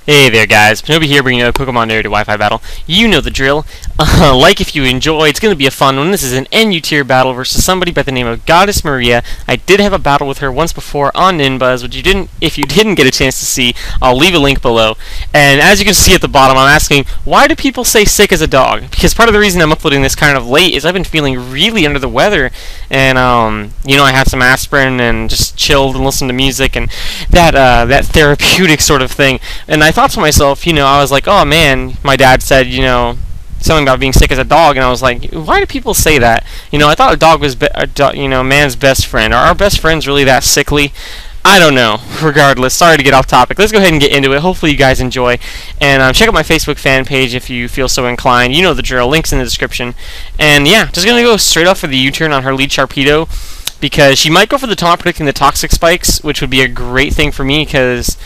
Hey there guys, Pwnobi here bringing you a Pokemon Narrated Wi-Fi battle. You know the drill. Like if you enjoy, it's going to be a fun one. This is an NU tier battle versus somebody by the name of GoddessMaria. I did have a battle with her once before on Ninbuzz, which if you didn't get a chance to see, I'll leave a link below. And as you can see at the bottom, I'm asking, why do people say sick as a dog? Because part of the reason I'm uploading this kind of late is I've been feeling really under the weather. And, you know, I had some aspirin and just chilled and listened to music and that therapeutic sort of thing. And I thought to myself, you know, I was like, oh man, my dad said, you know, something about being sick as a dog, and I was like, why do people say that? You know, I thought a dog was, you know, man's best friend. Are our best friends really that sickly? I don't know. Regardless, sorry to get off topic. Let's go ahead and get into it. Hopefully you guys enjoy. And check out my Facebook fan page if you feel so inclined. You know the drill. Links in the description. And yeah, just going to go straight off for the U-turn on her lead Sharpedo, because she might go for the taunt predicting the Toxic Spikes, which would be a great thing for me, because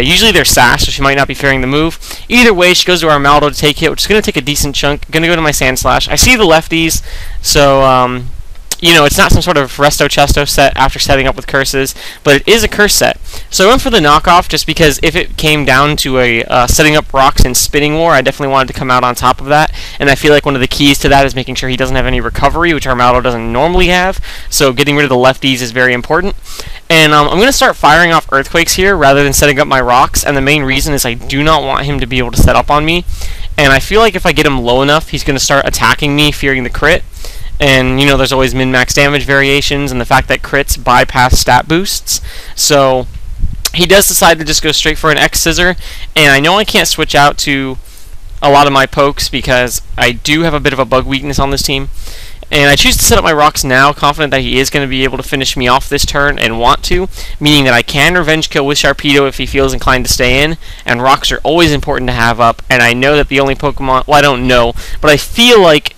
usually they're sash, so she might not be fearing the move. Either way, she goes to Armaldo to take it, which is going to take a decent chunk. Going to go to my Sand Slash. I see the lefties, so you know, it's not some sort of Resto Chesto set after setting up with curses, but it is a curse set. So I went for the knockoff just because if it came down to a setting up rocks and spinning war, I definitely wanted to come out on top of that. And I feel like one of the keys to that is making sure he doesn't have any recovery, which Armaldo doesn't normally have. So getting rid of the lefties is very important. And I'm going to start firing off Earthquakes here rather than setting up my rocks. And the main reason is I do not want him to be able to set up on me. And I feel like if I get him low enough, he's going to start attacking me, fearing the crit. And, you know, there's always min-max damage variations and the fact that crits bypass stat boosts. So he does decide to just go straight for an X-Scissor. And I know I can't switch out to a lot of my pokes because I do have a bit of a bug weakness on this team. And I choose to set up my rocks now, confident that he is going to be able to finish me off this turn and want to, meaning that I can revenge kill with Sharpedo if he feels inclined to stay in, and rocks are always important to have up, and I know that the only Pokemon, well, I don't know, but I feel like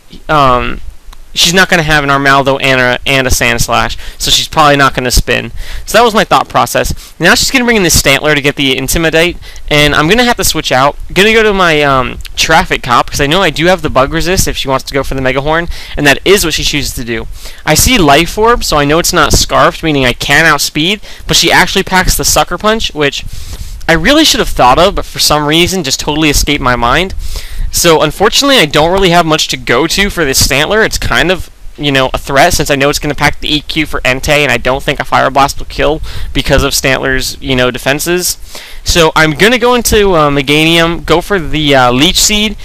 she's not going to have an Armaldo and a Sand Slash, so she's probably not going to spin. So that was my thought process. Now she's going to bring in this Stantler to get the Intimidate, and I'm going to have to switch out. I'm going to go to my Traffic Cop, because I know I do have the Bug Resist if she wants to go for the Mega Horn, and that is what she chooses to do. I see Life Orb, so I know it's not Scarfed, meaning I can outspeed, but she actually packs the Sucker Punch, which I really should have thought of, but for some reason just totally escaped my mind. So unfortunately, I don't really have much to go to for this Stantler. It's kind of, you know, a threat since I know it's going to pack the EQ for Entei, and I don't think a Fire Blast will kill because of Stantler's, you know, defenses. So I'm going to go into Meganium, go for the Leech Seed,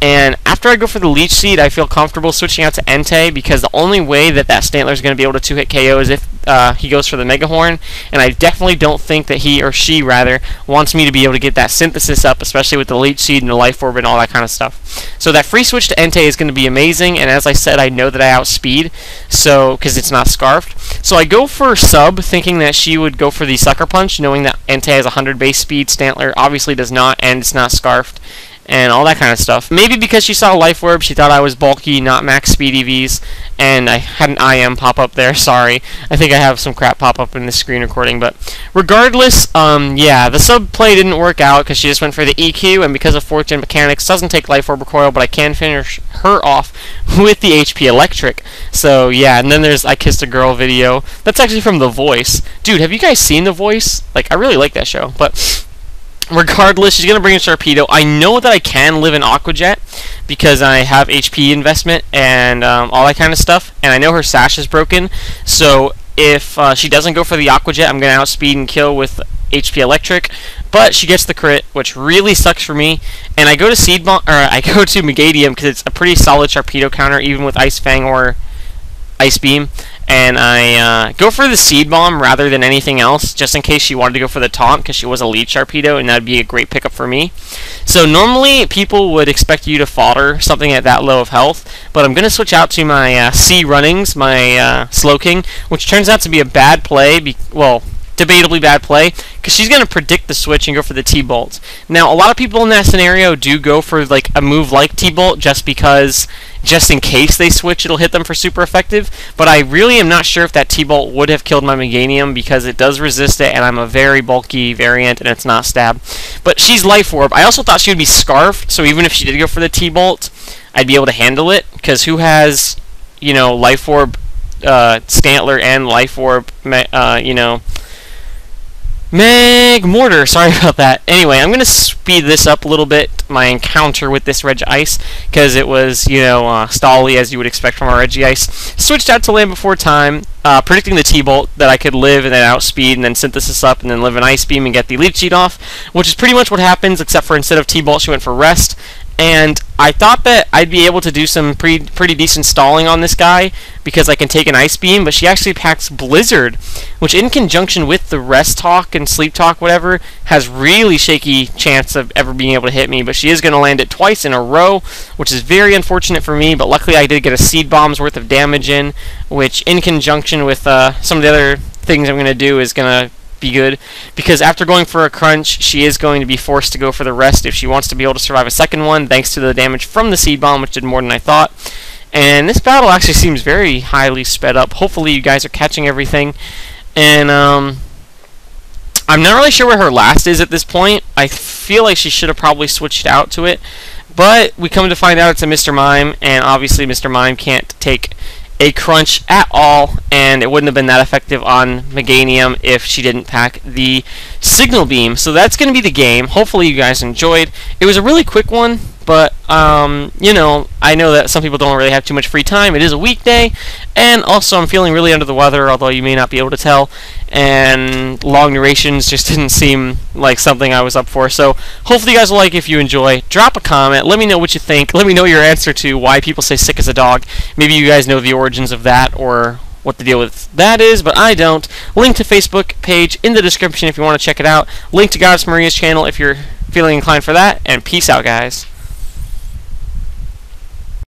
and after I go for the Leech Seed, I feel comfortable switching out to Entei because the only way that Stantler is going to be able to 2-hit KO is if he goes for the Mega Horn, and I definitely don't think that he, or she rather, wants me to be able to get that Synthesis up, especially with the Leech Seed and the Life Orb and all that kind of stuff. So that free switch to Entei is going to be amazing, and as I said, I know that I outspeed, so because it's not Scarfed. So I go for Sub, thinking that she would go for the Sucker Punch, knowing that Entei has 100 base speed, Stantler obviously does not, and it's not Scarfed, and all that kind of stuff. Maybe because she saw Life Orb, she thought I was bulky, not max speed EVs, and I had an IM pop up there, sorry. I think I have some crap pop up in this screen recording, but regardless, yeah, the sub play didn't work out because she just went for the EQ, and because of 4th Gen Mechanics, doesn't take Life Orb recoil, but I can finish her off with the HP Electric. So yeah, and then there's I Kissed a Girl video. That's actually from The Voice. Dude, have you guys seen The Voice? Like, I really like that show, but regardless, she's going to bring in Sharpedo. I know that I can live in Aqua Jet because I have HP investment and all that kind of stuff. And I know her Sash is broken. So if she doesn't go for the Aqua Jet, I'm going to outspeed and kill with HP Electric. But she gets the crit, which really sucks for me. And I go to Seed Bomb, or I go to Megadium because it's a pretty solid Sharpedo counter, even with Ice Fang or Ice Beam. And I go for the Seed Bomb rather than anything else, just in case she wanted to go for the taunt, because she was a lead Sharpedo, and that would be a great pickup for me. So normally, people would expect you to fodder something at that low of health, but I'm going to switch out to my C Runnings, my Slowking, which turns out to be a bad play, well, debatably bad play, because she's going to predict the switch and go for the T-Bolt. Now, a lot of people in that scenario do go for like a move like T-Bolt just in case they switch, it'll hit them for super effective, but I really am not sure if that T-Bolt would have killed my Meganium because it does resist it, and I'm a very bulky variant, and it's not stab. But she's Life Orb. I also thought she would be Scarfed, so even if she did go for the T-Bolt, I'd be able to handle it, because who has, you know, Life Orb Stantler and Life Orb, you know, Mortar, sorry about that. Anyway, I'm going to speed this up a little bit, my encounter with this Regi Ice, because it was, you know, stally as you would expect from our Regi Ice. Switched out to Land Before Time, predicting the T-Bolt that I could live and then outspeed and then synthesis up and then live an Ice Beam and get the Leech Seed off, which is pretty much what happens, except for instead of T-Bolt she went for Rest. And I thought that I'd be able to do some pretty decent stalling on this guy because I can take an Ice Beam, but she actually packs Blizzard, which in conjunction with the Rest Talk and Sleep Talk, whatever, has really shaky chance of ever being able to hit me, but she is going to land it twice in a row, which is very unfortunate for me, but luckily I did get a Seed Bomb's worth of damage in, which in conjunction with some of the other things I'm going to do is going to be good, because after going for a crunch, she is going to be forced to go for the Rest if she wants to be able to survive a second one, thanks to the damage from the Seed Bomb, which did more than I thought. And this battle actually seems very highly sped up. Hopefully you guys are catching everything. And I'm not really sure where her last is at this point. I feel like she should have probably switched out to it, but we come to find out it's a Mr. Mime, and obviously Mr. Mime can't take a crunch at all, and it wouldn't have been that effective on Meganium if she didn't pack the Signal Beam. So that's going to be the game. Hopefully you guys enjoyed. It was a really quick one, but you know, I know that some people don't really have too much free time. It is a weekday, and also I'm feeling really under the weather, although you may not be able to tell, and long narrations just didn't seem like something I was up for. So hopefully you guys will like it. If you enjoy, drop a comment, let me know what you think, let me know your answer to why people say sick as a dog. Maybe you guys know the origins of that or what the deal with that is, but I don't. Link to Facebook page in the description if you want to check it out. Link to GoddessMaria's channel if you're feeling inclined for that, and peace out, guys.